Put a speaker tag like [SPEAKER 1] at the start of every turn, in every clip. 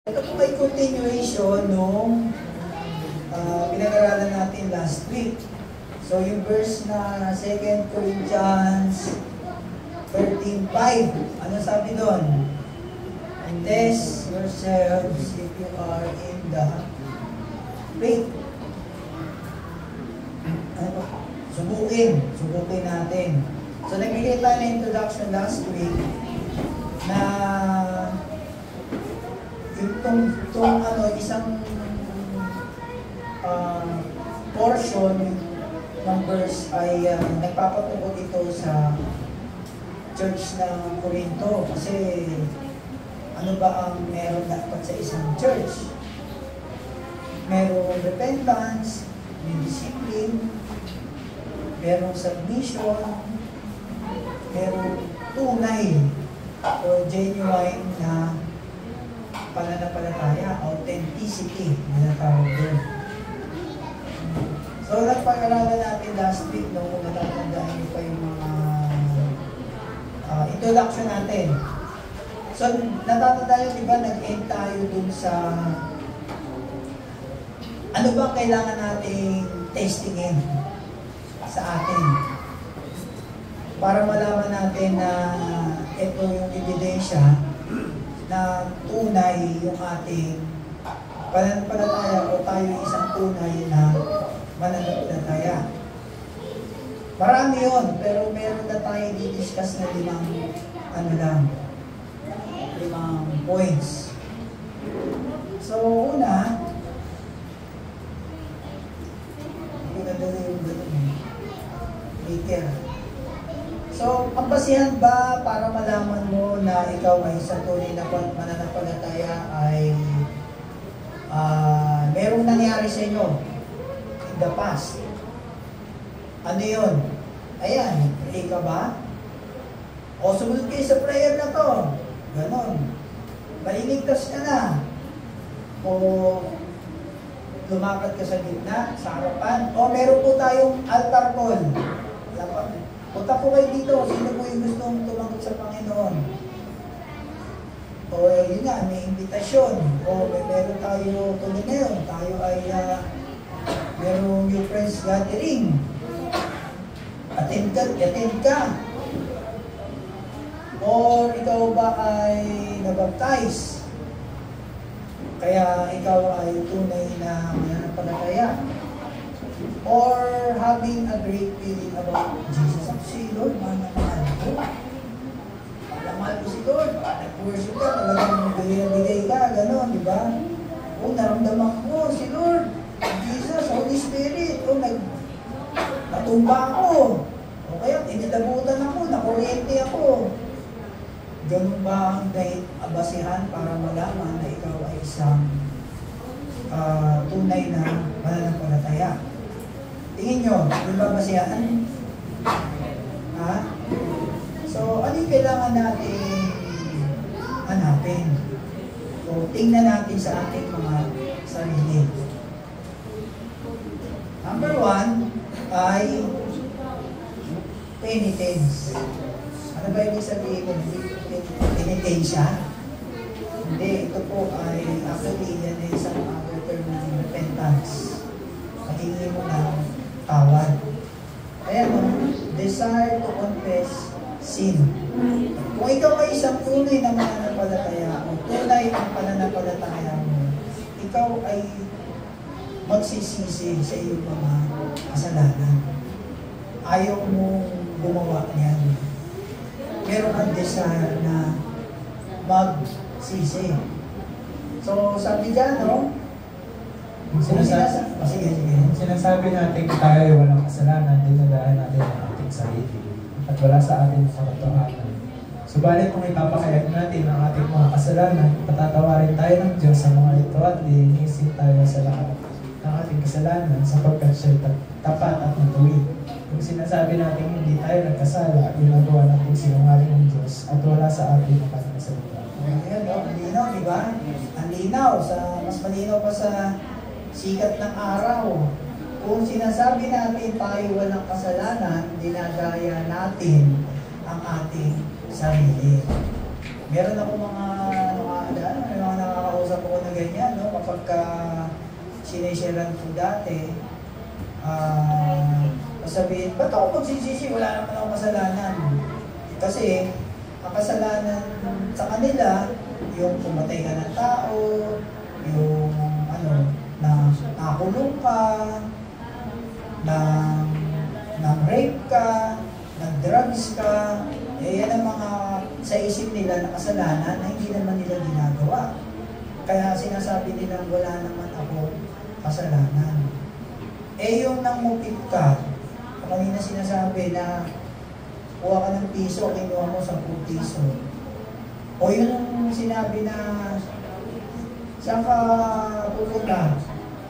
[SPEAKER 1] Ito po ay continuation nung pinag-aralan natin last week. So yung verse na 2 Corinthians 13:5, ano sabi doon? And test yourselves if you are in the faith. Subukin natin. So nagbigay tayo ng introduction last week na itong isang portion ng verse ay nagpapatungkol ito sa church ng Corinto. Kasi ano ba ang meron dapat sa isang church? Merong repentance, may discipline, merong submission, merong tunay o genuine na pananampalataya, authenticity na natawag doon. So, nagpag-aralan natin last week nung natatandaan niyo pa yung mga introduction natin. So, natatandaan niyo, di ba, nag-end tayo dun sa ano ba kailangan nating testingin sa atin para malaman natin na ito yung ebidensya na tunay yung ating pananampalataya o tayo isang tunay na mananampalataya. Marami yun, pero meron na tayo di-discuss na limang points. So, una, later. So, ang basihan ba para malaman mo na ikaw ay sa tunay na mananampalataya ay merong nangyari sa inyo in the past? Ano yun? Ayan, pray ka ba? O sumunod kayo sa prayer na to. Ganon. Maliligtas ka na. O lumakad ka sa gitna, sa harapan. O meron po tayong altar call. Punta po kayo dito, sino po yung gustong tumanggap sa Panginoon? O yun nga, may invitasyon. O meron tayo, tuloy ngayon, tayo ay merong new friends gathering. Attend ka. Or ikaw ba ay nabaptize? Kaya ikaw ay tunay na mananampalataya. Or having a great feeling about Jesus. Si Lord, mahal ko. Mahal ko si Lord. Nag-worship ka, talagang bigay ka, gano'n, di ba? O, naramdaman ko si Lord, Jesus, Holy Spirit. O, natumba ako. O kaya, tinilabutan ako, nakuryente ako. Ganun ba ang basihan para malaman na ikaw ay isang tunay na mananampalataya? Tingin nyo, di ba basihan? Ha? So, ano yung kailangan natin hanapin? O, tingnan natin sa ating mga sarili. Number 1 ay penitence. Ano ba ibig sabihin ko? Penitensya? Hindi, ito po ay actually yan ay isang other term ng repentance. Pahingi mo ng tawad. Kaya desire to confess sin. Kung ikaw ay isang tunay na mananampalataya o tunay ang pananampalataya mo, ikaw ay magsisisi sa iyong mga kasalanan. Ayaw mong gumawa niyan. Meron kang desire na magsisi. So, sabi dyan, no?
[SPEAKER 2] Sinasabi natin tayo ay walang kasalanan, dinadaan natin ang ating sarili at wala sa atin sa katotohanan. Subalit kung ipapakayag natin ang ating mga kasalanan, patatawarin tayo ng Diyos sa mga ito at linisin tayo sa lahat ng ating kasalanan sapagkat siya'y tapat at matuwid. Kung sinasabi natin hindi tayo nagkasala, ginagawa natin sinungaling ng Diyos at wala sa atin ang kanyang salita.
[SPEAKER 1] Ayan, no? Ang linaw, di ba? Ang linaw, mas malinaw pa sa sikat ng araw. Kung sinasabi natin tayo walang kasalanan, dinadaya natin ang ating sarili. Meron ako mga nakakausap ko sinesharean ko dati, sabihin, ba't ako magsisisi? Wala naman akong kasalanan. Kasi, ang kasalanan sa kanila, yung pumatay ka ng tao, yung na nakulong ka, na rape ka, nag-drugs ka, yan ang mga sa isip nila na kasalanan na hindi naman nila ginagawa. Kaya sinasabi nila, wala naman ako kasalanan. Yung nangupit ka, kanina sinasabi na kuha ka ng piso, kinuha mo 10 piso. O yung sinabi na saan ka pupunta?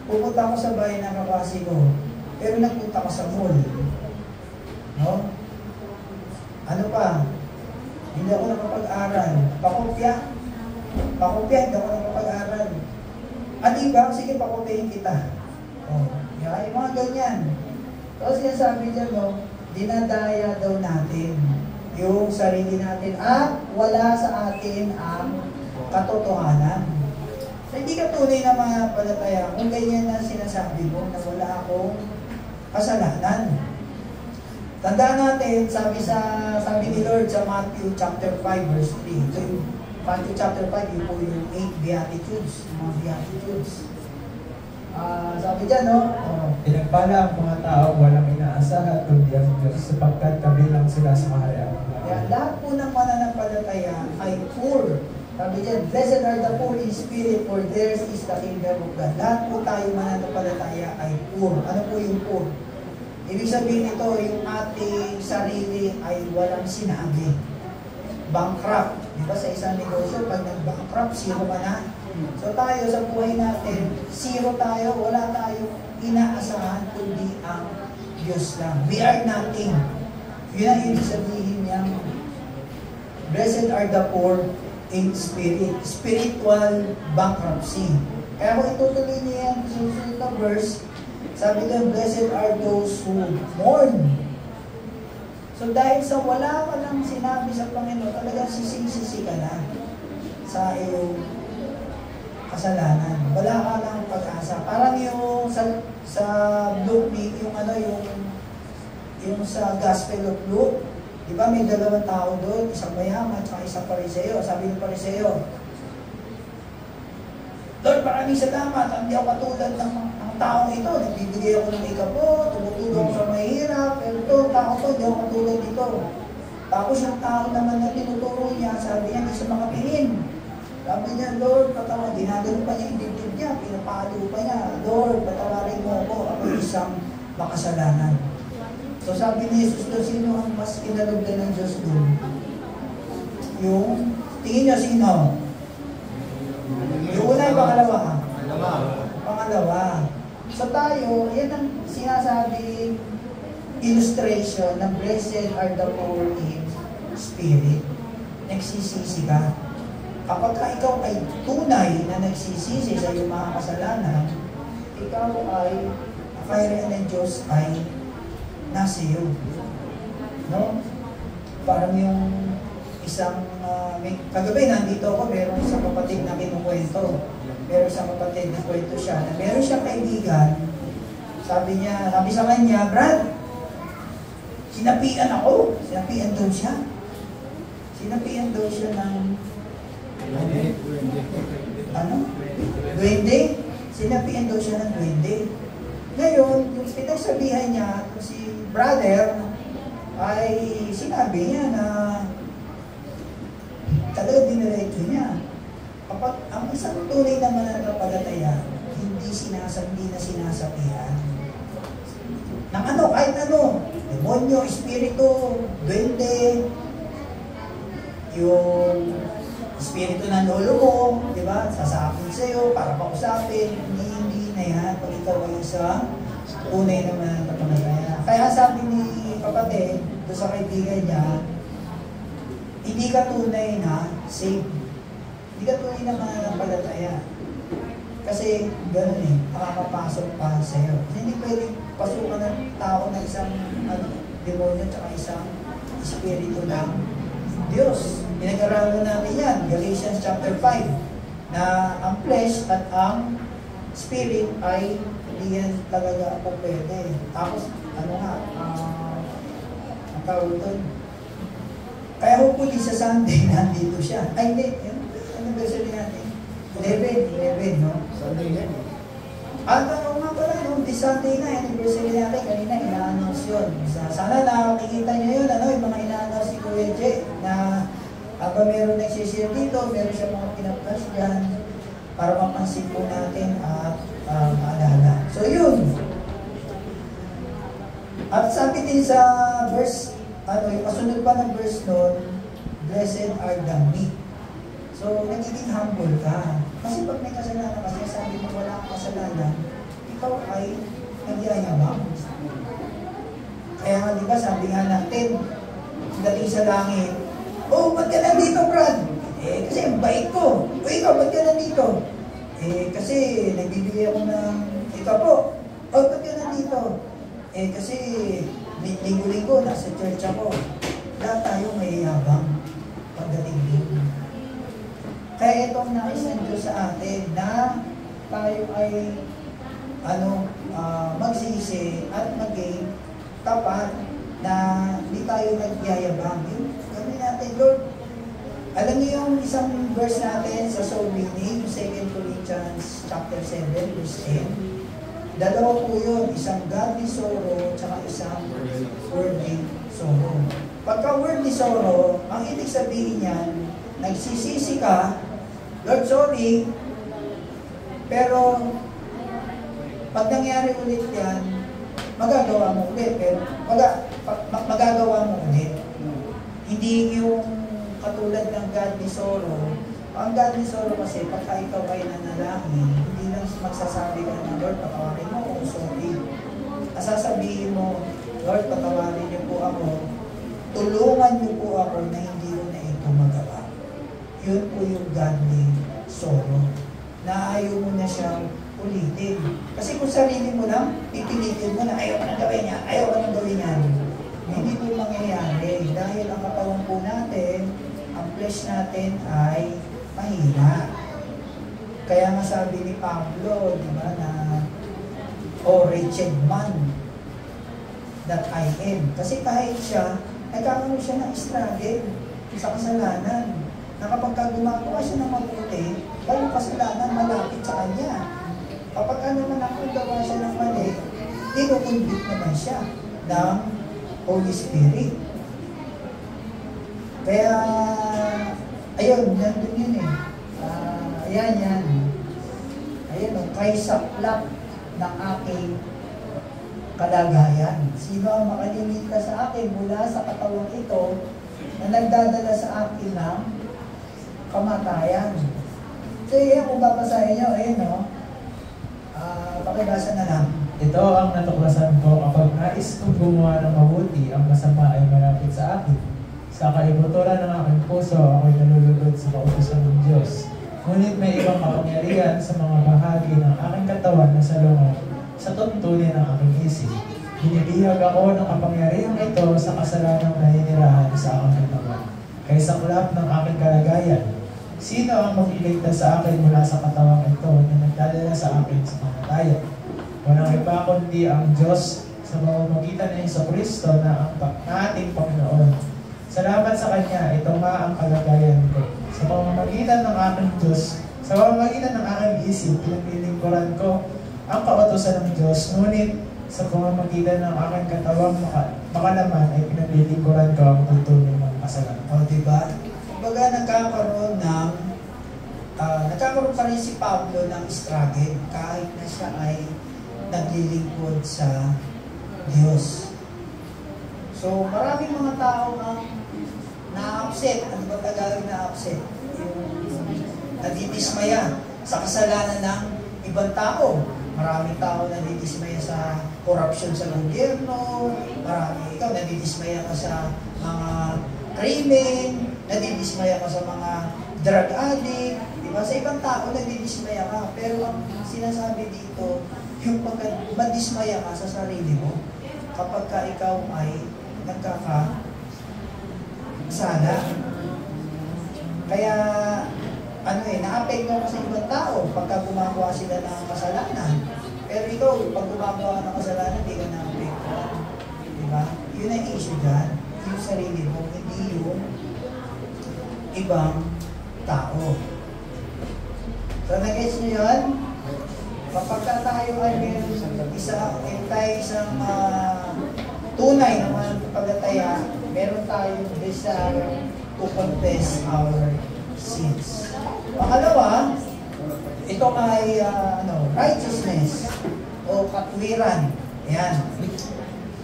[SPEAKER 1] Pupunta ako sa bahay ng kapasi ko, pero nagpunta ka sa mall. No? Ano pa? Hindi ako nakapag-aral. Pakopya, hindi ako nakapag-aral. At iba, sige pakopyahin kita. Yung mga ganyan. So sinasabi niya, dinadaya daw natin yung sarili natin at wala sa atin ang katotohanan. So, hindi ka tunay na mananampalataya kung ganyan na sinasabi mo na wala akong kasalanan. Tandaan natin, sabi ni Lord sa Matthew chapter 5 verse 3. So, yung Matthew chapter 5, yun po yung 8 Beatitudes, mga Beatitudes. Sabi dyan,
[SPEAKER 2] Pinagpala ang mga tao walang inaasahan kundi ang Diyos sapagkat kabilang sila sa kaharian.
[SPEAKER 1] Kaya lahat po ng mananampalataya ay poor. Sabi dyan, blessed are the poor in spirit, for theirs is the kingdom of God. Lahat po tayo mananampalataya ay poor. Ano po yung poor? Ibig sabihin ito, yung ating sarili ay walang sinabi. Bankrupt. Di ba sa isang negosyo, pag nag-bankrupt, zero ka na. So tayo sa buhay natin, zero tayo, wala tayong inaasahan kundi ang Diyos lang. We are nothing. Yun ang ibig sabihin niya. Blessed are the poor in spirit. Spiritual bankruptcy. Kaya kung itutuloy niya yan, susunod na verse, sabi doon, blessed are those who mourn. So dahil sa wala ka lang sinabi sa Panginoon, talagang sising-sisi ka na sa iyong kasalanan. Wala ka lang pag-asa. Parang yung sa Luke, yung sa Gospel of Luke, di ba may dalawang tao doon, isang mayaman at isang pariseo. Sabi ng pariseo, Lord, maraming salamat. Hindi ako katulad ng taong ito. Nagbibigay ako ng ikapo, tumutulong ako sa mahirap, pero ito, tao to, hindi ako katulad dito. Tapos yung tao naman na tinuturo niya, sabi niya, hindi siya makapingin. Sabi niya, Lord, patawarin. Ginagano pa niya yung dibdib niya, pinapalo pa niya, Lord, patawarin mo ako, ako isang makasalanan. So sabi ni Jesus doon, sino ang mas kinalagdan ng Diyos doon? Yung, tingin niyo sino? Yung una yung pangalawa. Pangalawa. So tayo, yan ang sinasabi, illustration na blessed are the poor in spirit. Nagsisisi ka. Kapag ikaw ay tunay na nagsisisi sa iyong mga kasalanan, ikaw ay, kaharian ng Diyos ay nasa iyo. No? Parang yung isang, kagabi nandito ako, meron isang kapatid na kinukwento. Meron isang kapatid na kwento siya, na meron siyang kaibigan, sabi sa kanya, Brad, sinapian ako. Sinapian daw siya. Sinapian daw siya ng duwende. Sinapian daw siya ng duwende. Ngayon, yung pinagsabihan niya, si brother, ay sinabi niya na talagang diniretso niya. Kapag ang isang tunay na mananampalataya, hindi na sinasabihan. Ng kahit demonyo, espiritu, duwende, yung espiritu ng lolo mo, di ba? Sasapin sa'yo para pausapin. Hindi na yan pag ikaw ay isang tunay na mananampalataya. Kaya sabi ni kapatid, doon sa kaibigan niya, hindi ka tunay na saved. Hindi ka tunay na mananampalataya. Kasi gano'n makakapasok pa sa'yo. Hindi pwedeng pasukan ng tao na isang demonyo at isang espiritu ng Diyos. Pinag-aralan natin yan, Galatians chapter 5, na ang flesh at ang spirit ay hindi yan talaga po pwede. Tapos, ano nga, ang tawag doon. Kaya hopefully sa Sunday, nandito siya. Ay, hindi. Ano version natin? 11, no?
[SPEAKER 3] Sunday yan.
[SPEAKER 1] At ano nga pala, no? This Sunday na, anniversary natin, kanina, ina-announce yun. Sana nakikita nyo yun, ano, yung mga ina-announce si Kuya J, na habang meron nagsishare dito, meron siya mga pinaplas dyan, para mapansin po natin at maalala. So yun. At sabi din sa verse, yung kasunod pa ng verse nun, blessed are the meek. So, nagiging humble ka. Kasi pag may kasalanan kasi sabi mo wala kang kasalanan, ikaw ay nagyayabang. Kaya nga di ba sabi nga natin, dating sa langit, oh, ba't ka nandito, Brad? Kasi ang bait ko. O ikaw, ba't ka nandito? Kasi nagbibigay ako ng, ikaw po, oh, ba't ka nandito? Kasi linggo-linggo, nasa church ako. Lahat tayo may yabang pagdating dito. Kaya itong naisan Diyos sa atin na tayo ay magsisi at maging tapat na hindi tayo nagyayabang. Gawin natin, Lord. Alam niyo yung isang verse natin sa soul meaning, 2 Corinthians chapter 7, verse 10. Dalawa po yun, isang godly sorrow at isang worldly sorrow. Pagka worldly sorrow, ang ibig sabihin niyan, nagsisisi ka, Lord, sorry, pero pag nangyari ulit yan, magagawa mo ulit, pero magagawa mo ulit. Hindi yung katulad ng godly sorrow. Ang godly sorrow kasi, pagka ikaw ay nanalangin, hindi lang magsasabi ka na, Lord, patawarin mo ako, sorry. Sasabihin mo, Lord, patawarin niyo po ako, tulungan niyo po ako na hindi ko na ito magawa. Yun po yung godly sorrow. Na ayaw mo na siyang ulitin. Kasi kung sarili mo lang, pipilitin mo na ayaw ka nang gawin niya, ayaw ka nang gawin niya. Hindi po mangyayari. Dahil ang katawan po natin, ang flesh natin ay mahina. Kaya nga sabi ni Pablo, di ba, na wretched man that I am. Kasi kahit siya, nagkakaroon siya ng struggle sa kasalanan. Na kapag gumagawa siya ng mabuti, walang kasalanan malapit sa kanya. Kapag naman ako gawa siya ng mali, tinukunbit naman siya ng Holy Spirit. Kaya, ayun, nandun yun eh. Yan. Ayun, kay saklap ng aking kalagayan. Sino ang makalimita sa akin mula sa katawang ito na nagdadala sa akin ng kamatayan? So, yan, kung babasahin nyo, ayun, no? Pakibasa na lang.
[SPEAKER 2] Ito ang natuklasan ko kapag nais kong gumawa ng mabuti, ang masama ay malapit sa akin. Sa kaibuturan ng aking puso, ako'y nalulugod sa kautusan ng Diyos. Ngunit may ibang kapangyarihan sa mga bahagi ng aking katawan na salungat sa tuntunin ng aking isip. Binibihag ako ng kapangyarihang ito sa kasalanang naninirahan sa aking katawan. Kay saklap ng aking kalagayan, sino ang magliligtas sa akin mula sa katawang ito na nagdadala sa akin sa kamatayan? Walang iba kundi ang Diyos sa pamamagitan ng Jesucristo na ating Panginoon. Salamat sa Kanya, ito nga ang kalagayan ko. Sa pamamagitan ng aking Diyos, sa pamamagitan ng aking isip, pinaglilingkuran ko ang kautusan ng Diyos, ngunit sa pamamagitan ng aking katawang makalaman ay pinaglilingkuran ko ang tuntunin ng kasalanan.
[SPEAKER 1] O, diba? Kumbaga, nagkakaroon pa rin si Pablo ng struggle kahit na siya ay naglilingkod sa Diyos. So, maraming mga tao ang na-upset. Ano ba Tagalog na-upset? Yung nadidismaya sa kasalanan ng ibang tao. Maraming tao nadidismaya sa korupsyon sa gobyerno. Marami ikaw nadidismaya ka sa mga krimen, nadidismaya ka sa mga drug addict, di ba? Sa ibang tao, nadidismaya ka. Pero ang sinasabi dito, yung madismaya ka sa sarili mo, kapag ka ikaw ay nagkakasala. Kaya, naapekto ka sa ibang tao pagka gumagawa sila ng kasalanan. Pero ikaw, pag gumagawa ka ng kasalanan, hindi ka naapekto. Diba? Yun ang issue dyan. Yung sarili mo, hindi yung ibang tao. So, nag-gets nyo yun? Kapag tayo ay meron isang tunay na mananampalataya, meron tayong desire to confess our sins. Pangalawa, ito ay righteousness o katwiran. Ayan.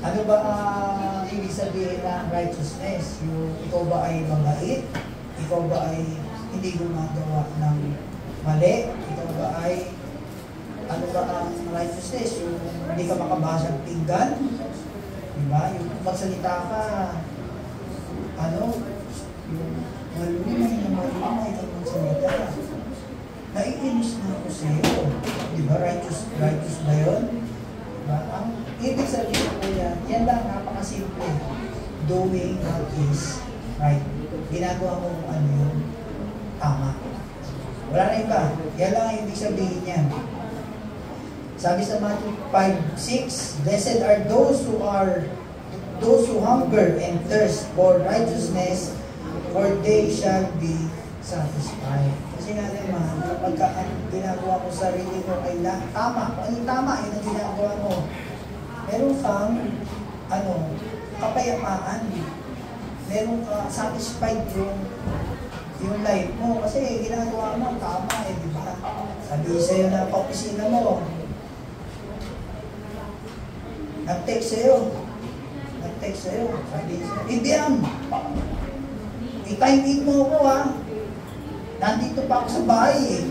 [SPEAKER 1] Ano ba ibig sabihin ng righteousness? Yung ikaw ba ay mabait? Ikaw ba ay hindi gumagawa ng mali? Ikaw ba ay ano ba ang righteousness? Yung hindi ka makabasag pinggan? Diba? Yung magsalita ka, yung malumay kang magsalita. Naiinis na ako sa iyo. Diba? Righteous ba yun? Diba? Ang ibig sabihin ko yan lang, napakasimple. Doing what is right. Ginagawa mo kung ano yung tama. Wala na iba. Yan lang ang ibig sabihin niya. Sabi sa Matthew 5:6, blessed are those who hunger and thirst for righteousness, for they shall be satisfied. Kasi nga naman, kapag ang ginagawa ko sa sarili mo ay tama, ano tama, yun ang ginagawa mo. Meron kang, kapayapaan. Meron ka satisfied yung life mo. Kasi ginagawa mo, tama di ba? Sabi sa'yo na kaopisina mo, nag-text sa'yo, sabi sa'yo, Ibiang, i-time in mo ako nandito pa ako sa bahay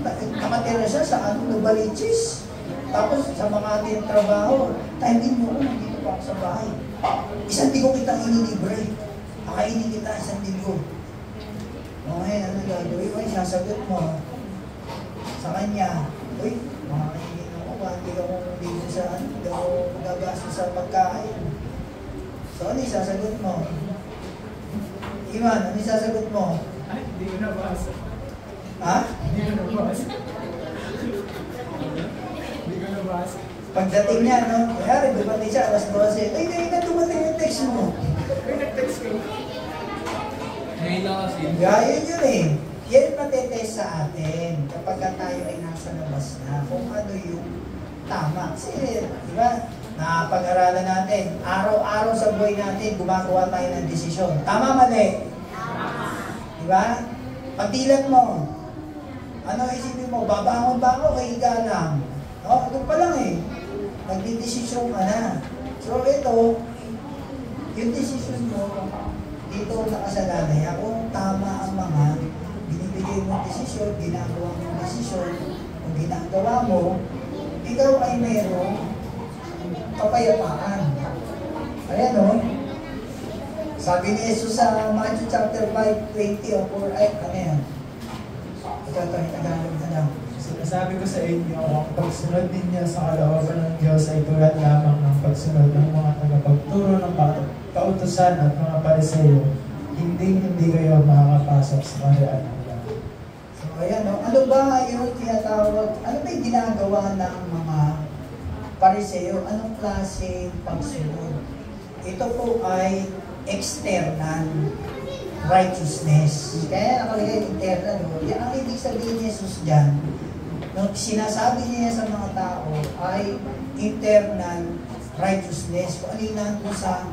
[SPEAKER 1] Nakatira siya sa Novaliches. Tapos sa mga ating trabaho, time in mo ako, nandito pa ako sa bahay. 1 linggo kitang inilibre. Kakainin kita 1 linggo. Okay, ano gagawin? Okay, sasagot mo sa kanya, uy, makakainin ako ba? Hindi ako dito sa hindi ako magagastos sa pagkain. So, ano sasagot mo? Iman, ano sasagot mo?
[SPEAKER 2] Ay, hindi ko nabasa.
[SPEAKER 1] Ha?
[SPEAKER 2] Hindi ko nabasa. Hindi ko nabasa.
[SPEAKER 1] Pagdating niya, kaya dumating siya, alas 12. Ay, hindi na dumating yung text mo.
[SPEAKER 2] Ay, nag-text ko. Ngayon lang kasi.
[SPEAKER 1] Gaya yun eh. Yan matetest sa atin kapag tayo ay nasa labas na kung ano yung tama. Kasi, di ba, napag-aralan natin, araw-araw sa buhay natin, gumagawa tayo ng desisyon. Tama, mali? Tama. Di ba? Pagdilat mo, ano isipin mo, babangon ba ako, kahiga lang? Doon pa lang eh. Nagdidesisyon ka na. So ito, yung desisyon mo, dito nakasalalay kung tama ang mga binibigay mong desisyon, ginagawa mong desisyon, kung ginagawa mo, ikaw ay mayroong kapayapaan. Ayan sabi ni Jesus sa Matthew chapter 5:20 o 4, ano yan? Ito, Tagalog na lang.
[SPEAKER 2] Sinasabi ko sa inyo, ang pagsunod ninyo sa kalooban ng Diyos ay tulad lamang ng pagsunod ng mga tagapagturo ng kautusan at mga pariseyo. Hindi kayo makakapasok sa kaharian ng langit.
[SPEAKER 1] So, ayan, ano ba yung tinatawag, ano ba yung ginagawa ng mga pariseyo? Anong klase pagsunod? Ito po ay external righteousness. Kaya nakalagay internal. Yan ang ibig sabihin ni Jesus dyan. Sinasabi niya sa mga tao ay internal righteousness. Kung ano yung nandun sa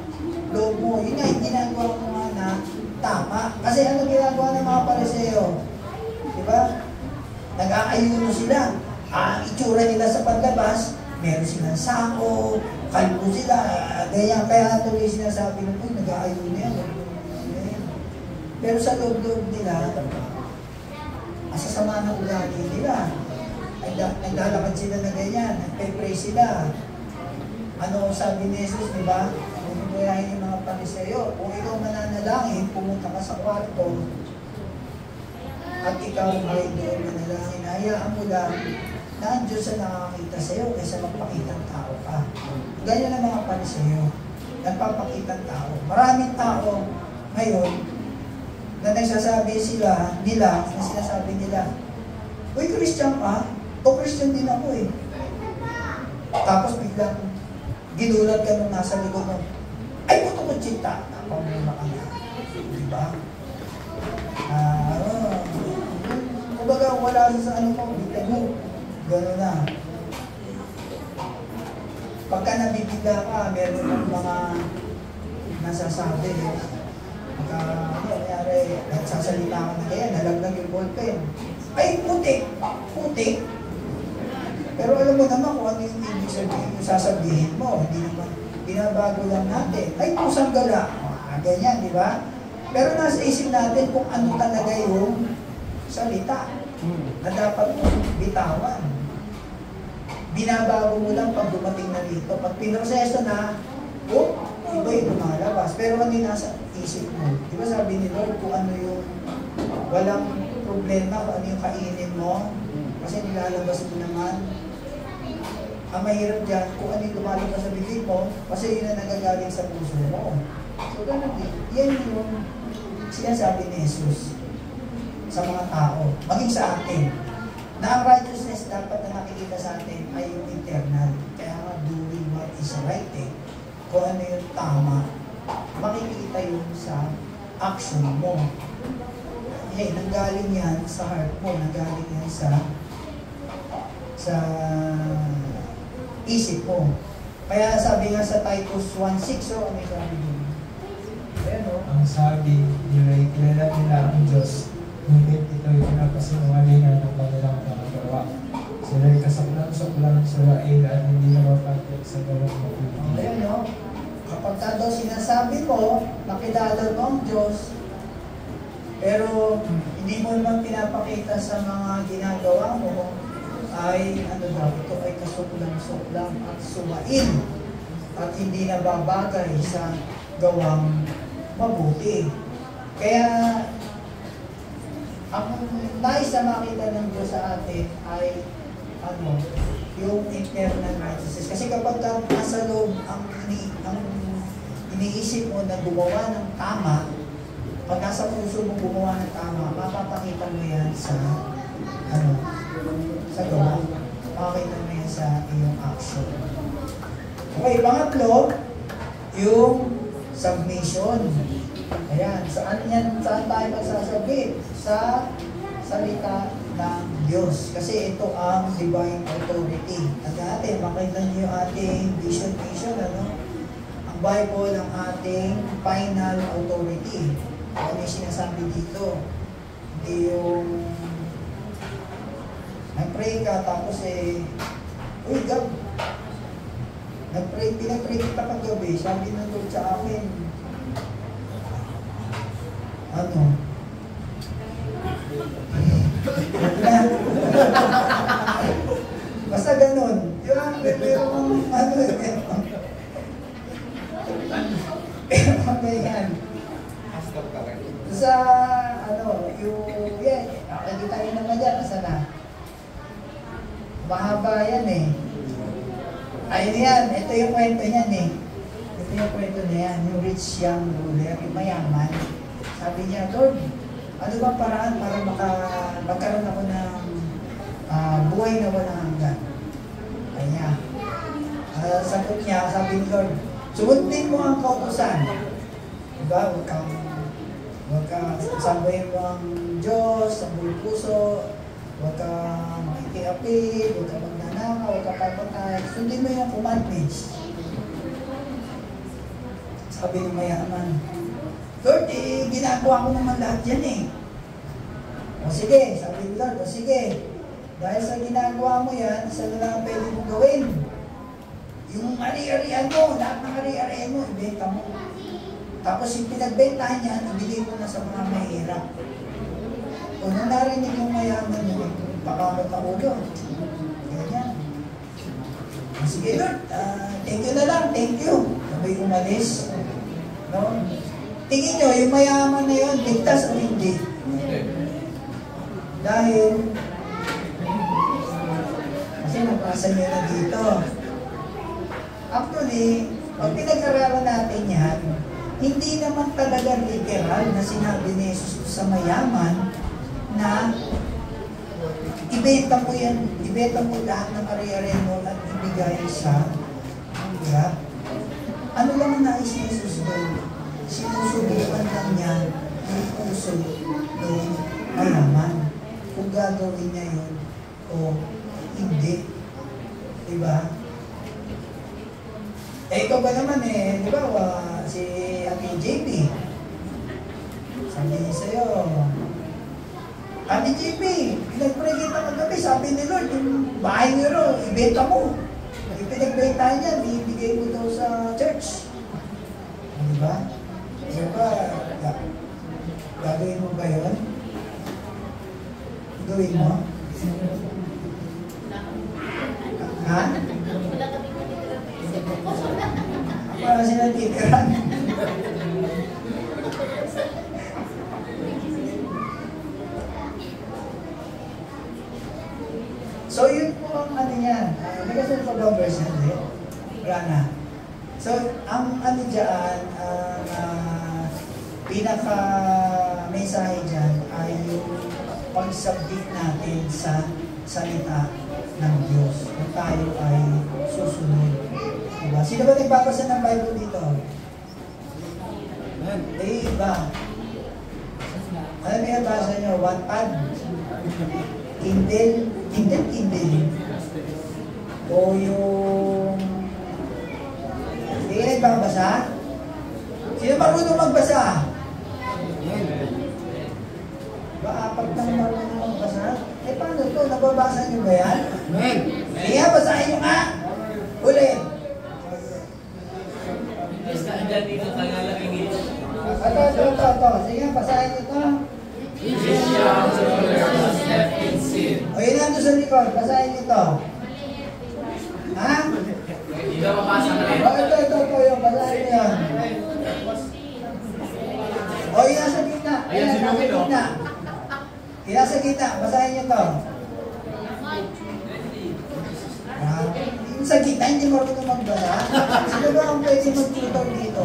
[SPEAKER 1] loob mo, yun nga yung ginagawa mo nga na tama. Kasi ano ginagawa ng mga pariseo? Diba? Nag-aayuno sila. Itsura nila sa paglabas, meron silang sako, kalbo sila, ganyan. Kaya tuloy sinasabi nung, uy, nag-aayuno yan. Pero sa loob-loob nila, asasama na ugali nila. Naglalakad sila na ganyan, nagpe-pray sila. Ano sabi ni Jesus, di ba? Kung buhayin yung mga pariseo, kung ikaw mananalangin, pumunta ka sa kwarto, at ikaw ay doon manalangin, hayaan mo lang na ang Diyos ang nakakita sa iyo kaysa magpakitang tao ka. Ganyan ang mga pariseo, nagpapakitang tao. Maraming tao ngayon, na nagsasabi nila, na sinasabi nila, uy, Christian ka? O Christian din ako eh. Tapos biglang ginulat ka nung nasa likod mo, ay, puto ko chita. Problema ka na. Diba? Kumbaga, wala sa ano mo, bitago. Gano'n na. Pagka nabibigla ka, meron ng mga nasasabi. Pagka, nangyari, nagsasalita ka na kaya, nalaglag yung ballpen. Ay, putik! Putik! Pero alam mo naman kung ano yung ibig sabihin, yung sasabihin mo. Hindi naman, binabago lang natin. Ay, pusang gala. Ganyan, di ba? Pero nasa isip natin kung ano talaga yung salita na dapat mo bitawan. Binabago mo lang pag dumating na dito. Pag pinroseso na, iba yung lumalabas. Pero ano yung nasa isip mo? Di ba sabi ni Lord kung ano yung walang problema, kung ano yung kainin mo? Kasi nilalabas mo naman. Ang mahirap dyan, kung ano yung lumalabas sa bibig mo, kasi yun ang nagagaling sa puso mo. So, ganun din. Yan yung sinasabi ni Jesus sa mga tao, maging sa atin, na ang righteousness dapat na nakikita sa atin ay yung internal. Kaya nga, doing what is right eh. Kung ano yung tama, makikita yun sa action mo. Eh, nanggaling yan sa heart mo, nanggaling yan sa isip mo. Kaya sabi nga sa Titus 1:6, ano yung sabi mo? Ayan o.
[SPEAKER 2] Ang sabi, kilala nila ang Diyos, ngunit ito'y pinapasinungalingan ng kanilang nakagawa. Sila'y kasaklang-saklang surain at hindi napapatid sa gawang mabuti.
[SPEAKER 1] Ayan o. Kapag ka daw sinasabi mo, nakilala mo ang Diyos, pero hindi mo naman pinapakita sa mga ginagawa mo, ay ano daw, ito ay kasuklang-suklang at sumain at hindi nababagay sa gawang mabuti. Kaya ang nais na makita ng Diyos sa atin ay ano, yung internal righteousness. Kasi kapag nasa loob ang iniisip mo na gumawa ng tama, pag nasa puso mo gumawa ng tama, mapapakita mo yan sa ano, sa gawa. Makakita mo yan sa iyong action. Okay, pangatlo, yung submission. Ayan, saan tayo magsasabit? Sa salita ng Diyos. Kasi ito ang divine authority. At natin, makita niyo yung ating vision, ano? Ang Bible ang ating final authority. Ano yung sinasabi dito? Hindi yung nag-pray ka, tapos uy, Gab, pinag-pray kita pag-gabi, sabi ng Lord sa akin, ano? Basta ganun. Yung ganyan. Sa, hindi tayo naman dyan, nasa na? Mahaba yan eh. Ayun yan, ito yung kwento niyan eh. Ito yung kwento na yan, yung rich young ruler, yung mayaman. Sabi niya, Lord, ano ba paraan para magkaroon ako ng buhay na walang hanggan? Kanya. Sagot niya, sabi ni Lord, sumundin mo ang kautusan. Diba? Huwag kang sambahin mo ang Diyos, sa buong puso, huwag kang makikiapid, huwag kang magnanakaw, huwag kang papatay. Sundin mo yung commandments. Sabi ng mayaman, Lord, ginagawa ko naman lahat yan eh. O sige, sabi ni Lord, o sige, dahil sa ginagawa mo yan, isa na lang ang pwede mong gawin. Yung ari-arian mo, lahat ng ari-arian mo, ibenta mo. Tapos yung pinagbentahan niyan, ibili mo na sa mga mahirap. Kung nung narinig yung mayaman nyo, pakamot ako doon. Ganyan. Sige Lord, thank you na lang, thank you. Sabay umalis. No? Tingin nyo, yung mayaman na yun, ligtas o hindi? Dahil, kasi nabasa nyo na dito. Actually, pag pinag-aralan natin yan, hindi naman talaga literal na sinabi ni Jesus sa mayaman na ibenta mo lahat ng ari-ari mo at ibigay sa hirap. Ano lang ang nais ni Jesus doon? Sinusubukan lang niya yung puso ng mayaman. Kung gagawin niya yun o hindi. Diba? Ikaw ba naman di ba, si Ate JP, sabi niya sa'yo, Ate JP, pinag-pray kita kagabi, sabi ni Lord, yung bahay niyo ro, ibenta mo. Yung pinagbenta niya, ibigay mo daw sa church. Diba? Diba, gagawin mo ba yun? Gawin mo? Ha? Para sila titiran. So yun po ang ano yan. May kasunod pa ba verse yan? Wala na. So ang ano dyan, pinaka-mensahe dyan ay yung pagsabit natin sa salita ng Diyos. Kung tayo ay susunod. Diba? Sino ba nagbabasa ng Bible dito? Iba. Ano may nabasa nyo? Wattpad? Kindle? O yung... Hindi ka nagbabasa? Sino marunong magbasa? Ba, apat nang marunong magbasa? Paano ito? Nababasa nyo ba yan? Kaya, basahin nyo nga! Ulit! Ito. Sige, basahin nyo ito. O yun nandun sa likod, basahin nyo ito. Ha? O ito yung basahin nyo yan. O yun nasa gitna. Nasa gitna, basahin nyo ito. Yung sa gitna, hindi mo rin magbasa. Sino ba ang pwede mag-tutor dito?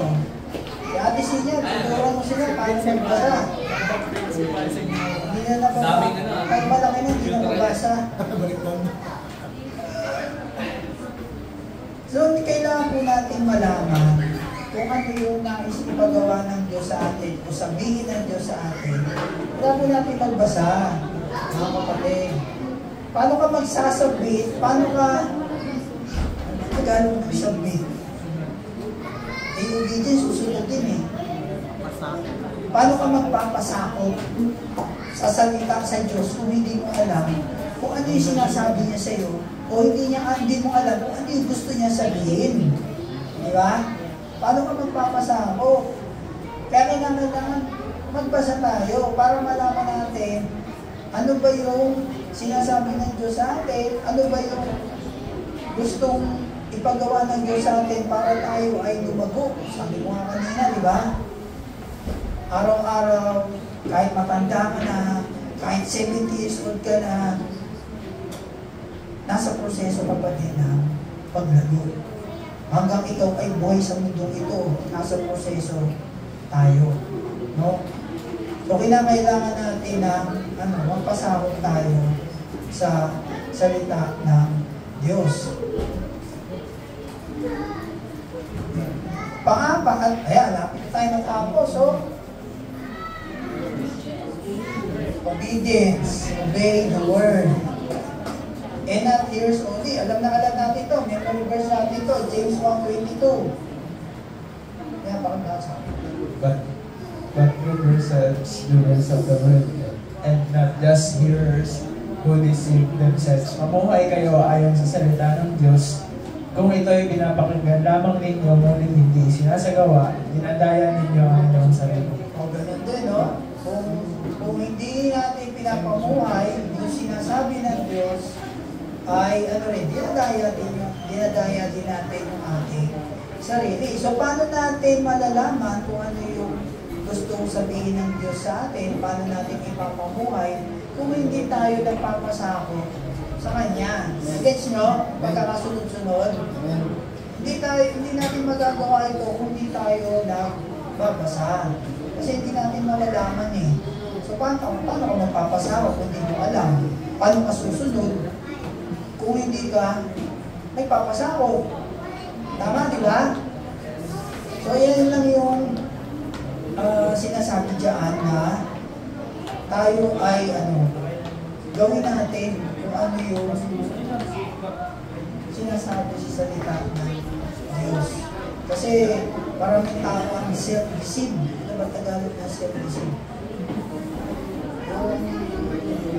[SPEAKER 1] Si Ate Sinya, tuturan mo sila paano magbasa. Hindi na nabasa. Kahit malaki na, hindi na magbasa. So, kailangan po natin malaman kung ano yung nais ipagawa ng Diyos sa atin o sabihin ng Diyos sa atin. Kailangan po natin magbasa, mga kapatid. Paano ka magsasabit? Paano ka Tagalog magsabit? Obedience, susunod din Paano ka magpapasakop sa salita sa Diyos kung hindi mo alam kung ano yung sinasabi niya sa iyo o hindi mo alam kung ano yung gusto niya sabihin? Di ba? Paano ka magpapasakop? Kaya kailangan magbasa tayo para malaman natin ano ba yung sinasabi ng Diyos sa atin, ano ba yung gustong ipagawa ng Diyos sa atin para tayo ay lumago. Sabi mo nga kanina, di ba? Araw-araw, kahit matanda ka na, kahit 70 years old ka na, nasa proseso ka pa din ng paglago. Hanggang ikaw ay buhay sa mundong ito, nasa proseso tayo. No? So, kinakailangan natin na magpasakot tayo sa salita ng Diyos. Pang-apat, lapit tayo matapos, obedience, obey the word. And not hearers only. Alam natin ito, memory verse natin ito, James 1:22. Kaya pakabasa.
[SPEAKER 2] But yourselves doers of the word, and not just hearers who deceive themselves. Mamuhay kayo ayon sa salita ng Diyos. Kung ito'y pinapakinggan lamang ninyo, ngunit hindi sinasagawa, dinadaya ninyo ang inyong sarili.
[SPEAKER 1] O ganun din, no? Kung hindi natin pinapamuhay, yung sinasabi ng Diyos, ay dinadaya din natin yung ating sarili. So, paano natin malalaman kung ano yung gustong sabihin ng Diyos sa atin, paano natin ipapamuhay kung hindi tayo nagpapasako sa Kanya? Gets nyo? Magkakasunod-sunod. Hindi natin magagawa ito kung hindi tayo babasa. Kasi hindi natin malalaman eh. So paano ka magpapasa kung hindi mo alam? Paano ka susunod kung hindi ka may papasako? Tama, di ba? So yan lang yung sinasabi dyan na tayo ay gawin natin kung ano yung sinasabi sa salita ng Diyos. Kasi maraming tao ang self-deceive. Ano ba Tagalog na self-deceive?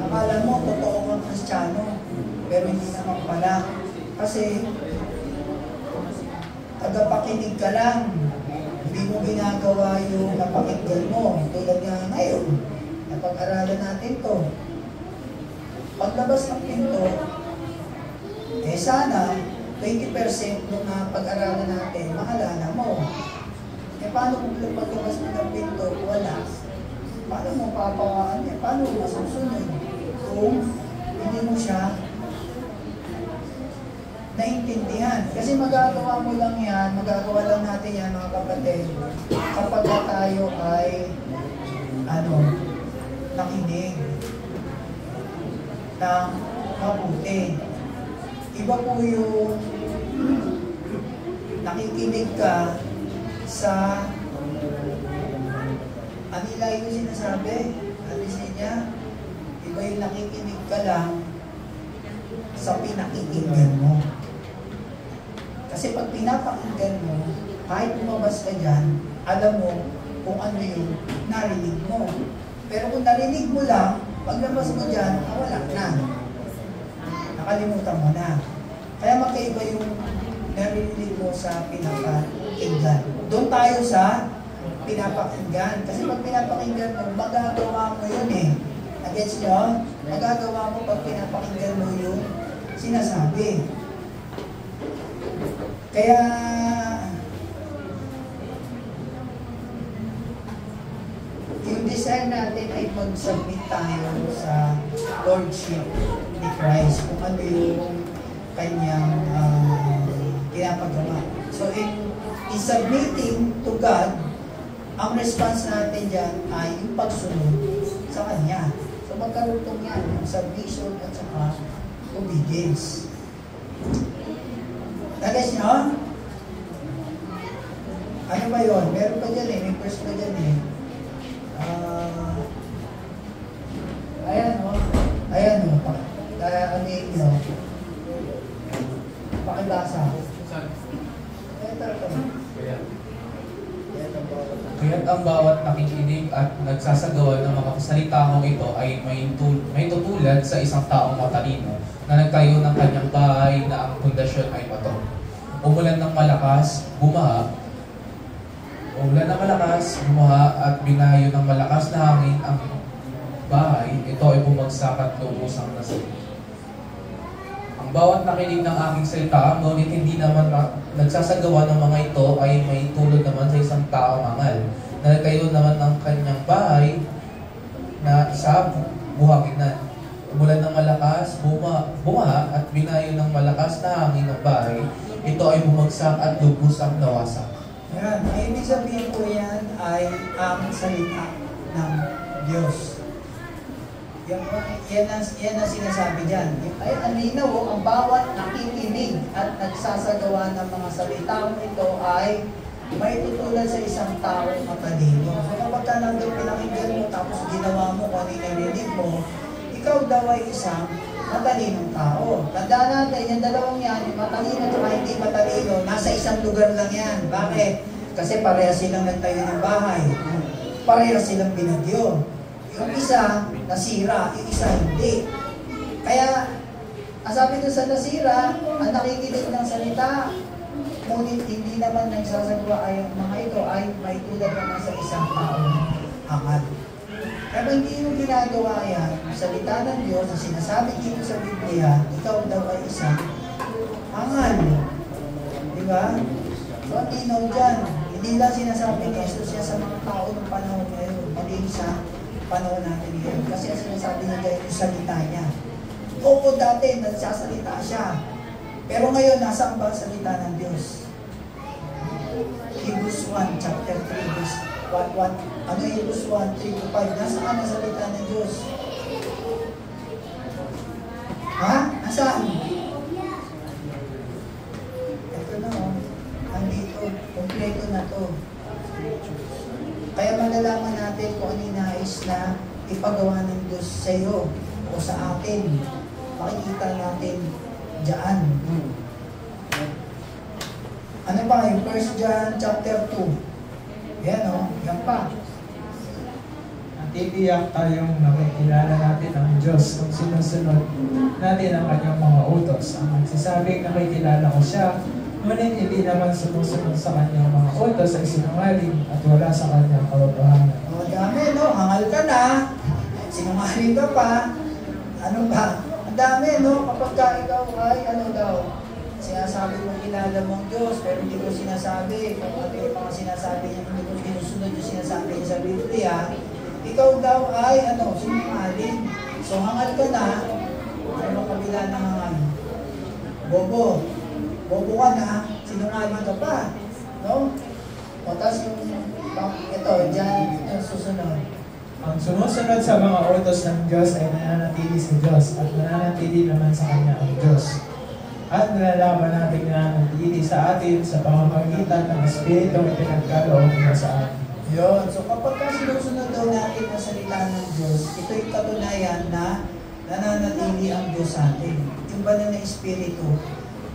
[SPEAKER 1] Akala mo, totoo kang Kristiyano, pero hindi naman pala. Kasi, tagapakinig ka lang. Hindi mo ginagawa yung napakinggan mo. Tulad nga ngayon, napag-aralan natin to. Paglabas ng pinto, sana, 20% nung pag-aralan natin, maalala mo. Paano kung paglabas mo ng pinto, wala? Paano mo papawaan niya? Paano mo masusunod? Kung hindi mo siya naintindihan. Kasi magagawa mo lang yan, magagawa lang natin yan mga kapatid, kapag tayo ay nakinig ng mabuti. Iba po yung nakikinig ka sa anila yung sinasabi, alisin niya. Iba yung nakikinig ka lang sa pinakikinggan mo. Kasi pag pinapakinggan mo, kahit lumabas ka dyan, alam mo kung ano yung narinig mo. Pero kung narinig mo lang, paglabas mo dyan, wala na. Nakalimutan mo na. Kaya magkaiba yung narinig mo sa pinapakinggan. Doon tayo sa pinapakinggan. Kasi pag pinapakinggan mo, magagawa mo yun eh. Against nyo, magagawa mo pag pinapakinggan mo yung sinasabi. Kaya, yung desire natin ay mag-submit tayo sa Lordship ni Christ, kung ano yung kanyang pinapagawa. So, in submitting to God, ang response natin dyan ay yung pagsunod sa Kanya. So, magkarutong yan, yung submission at saka obedience. Nagets nyo? Ano ba yun? Meron pa dyan eh, may verse pa dyan eh. Ayan o. Ayan o. Ano yun? Pakibasa.
[SPEAKER 3] Kaya't ang bawat nakikinig at nagsasagawa ng mga salitahong ito ay may tutulad sa isang taong matalino na nagtayo ng kanyang bahay na ang pundasyon ay bato. Umulan ng malakas, bumaha at binayo ng malakas na hangin ang bahay, ito ay bumagsak at lubusang nasira. Ang bawat nakinig ng aking salita, ngunit hindi naman nagsasagawa ng mga ito ay may tulad naman sa isang taong angal na nagtayo naman ng kanyang bahay na sa buhanginan. Umulan ng malakas, bumaha at binayo ng malakas na hangin ng bahay, ito ay bumagsak at lubusang nawasak.
[SPEAKER 1] Yan. Ay, ibig sabihin po yan ay ang salita ng Diyos. Yan ang sinasabi dyan. Ay, alinaw, ang bawat nakikinig at nagsasagawa ng mga salitang ito ay may tutulad sa isang taong matalino. So kapag ka nandun pinakinggan mo tapos ginawa mo kung ano yung narinig mo, ikaw daw ay isang matalinong tao. Tandaan natin, yung dalawang yan, yung matalino at hindi matalino, nasa isang lugar lang yan. Bakit? Kasi parehas silang nagtayo ng bahay. Parehas silang binagyo. Yung isa, nasira. Yung isa, hindi. Kaya, sabi doon sa nasira, ang nakikinig ng salita, ngunit hindi naman nagsasagawa ay mga ito ay may tulad naman sa isang taong angat. Kaya hindi yung ginagawa yan, salita ng Diyos na sinasabi dito sa Biblia, ikaw daw ay isang angal. Di ba? So, ang tinaw dyan, hindi lang sinasabi ni Jesus siya sa mga tao ng panahon ngayon, maging sa panahon natin ngayon. Kasi ang sinasabi niya dyan yung salita niya. Oo, dati nagsasalita siya. Pero ngayon, nasaan ba ang salita ng Diyos? Hebrews 1, chapter 3, verse 1. Ano Hebrews 1, 3 to 5? Nasaan ang salita ng Diyos? Ha? Nasaan? Ito na o. Andito. Kompleto na to. Kaya malalaman natin kung ano yung nais na ipagawa ng Diyos sa iyo o sa atin. Makikita natin diyan. Ano pa yung 1 John chapter 2? Yan o, yan pa.
[SPEAKER 2] Titiyak tayong nakikilala natin ang Diyos kung sinusunod natin ang kanyang mga utos. Ang nagsasabing nakikilala ko siya, ngunit hindi naman sumusunod sa kanyang mga utos ay sinungaling at wala sa kanyang katotohanan.
[SPEAKER 1] O, dami no, hangal ka na, sinungaling ka pa, ano ba? Ang dami no, kapag ka ikaw ay ano daw, sinasabi mo kilala mo ang Diyos, pero hindi ko sinasabi, kung ano yung mga sinasabi niya, hindi ko sinusunod yung sinasabi niya sa Biblia, ikaw daw ay ano, sinungaling. So hangal ka na, ano kabila ng hangal? Bobo. Bobo ka na, sinungaling ka pa. No? O tapos ito, dyan, yung susunod.
[SPEAKER 2] Ang sumusunod sa mga utos ng Diyos ay nananatili sa Diyos at nananatili naman sa Kanya ang Diyos. At nalalaman natin na nananatili sa atin sa pamamagitan ng Espiritong ipinagkaloob niya sa atin.
[SPEAKER 1] Yun. So kapag sinusunod daw natin ang salita ng Diyos, ito yung katunayan na nananatili ang Diyos sa atin. Yung banal na Espiritu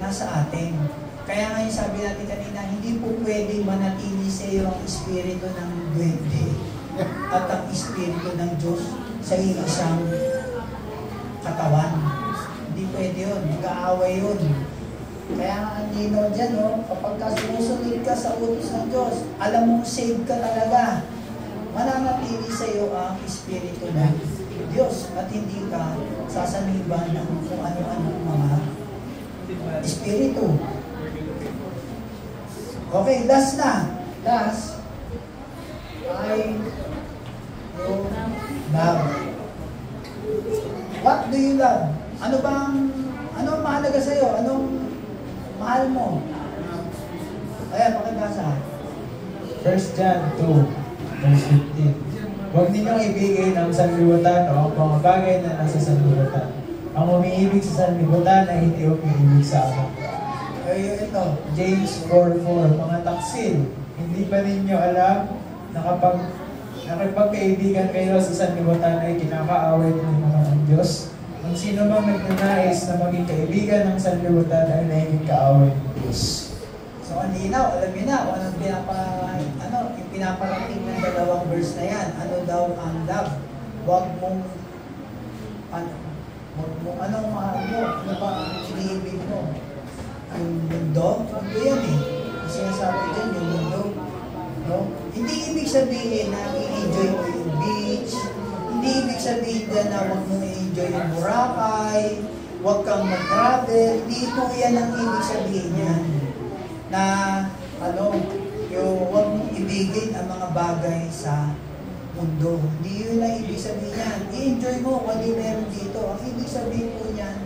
[SPEAKER 1] nasa atin. Kaya nga yung sabi natin kanina, hindi po pwedeng manatili sa iyo ang Espiritu ng duwende at ang Espiritu ng Diyos sa isang katawan. Hindi pwede yun. Mag-aaway yun. Kaya nga ang linaw dyan, no? Kapag sinusunod ka sa utos ng Diyos, alam mong save ka talaga. Mananatili sa iyo ang Espiritu ng Diyos at hindi ka sasaniban ng kung ano-ano mga Espiritu. Okay, last na. Last ay yung love. What do you love? Ano ang mahalaga sa iyo? Anong mahal mo? Ayan, pakibasa.
[SPEAKER 2] 1 John 2, verse 15. Huwag ninyong ibigay ng sanlibutan o ang mga bagay na nasa sanlibutan. Ang umiibig sa sanlibutan ay hindi umiibig sa Ama.
[SPEAKER 1] Ay, ito.
[SPEAKER 2] James 4:4, mga taksil, hindi ba ninyo alam na kapag nakipagkaibigan kayo sa sanlibutan ay kinakaaway ninyo naman ang Diyos? Kung sino bang nagnanais na maging kaibigan ng sanlibutan ay naging kaaway ng Diyos.
[SPEAKER 1] So, ang linaw, alam niyo na kung yung pinaparating ng dalawang verse na yan. Ano daw ang love? Huwag mong, anong mahal mo? Ano ba ang iniibig mo? Yung mundo? Mundo yan eh. Yung sinasabi dyan, yung mundo. No? Hindi ibig sabihin na i-enjoy mo yung beach. Hindi ibig sabihin dyan na huwag mong i-enjoy yung Boracay. Huwag kang mag-travel. Hindi po yan ang ibig sabihin yan. Na yung huwag mong ibigin ang mga bagay sa mundo. Hindi yun ang ibig sabihin yan. I-enjoy mo kung hindi meron dito. Ang ibig sabihin po yan,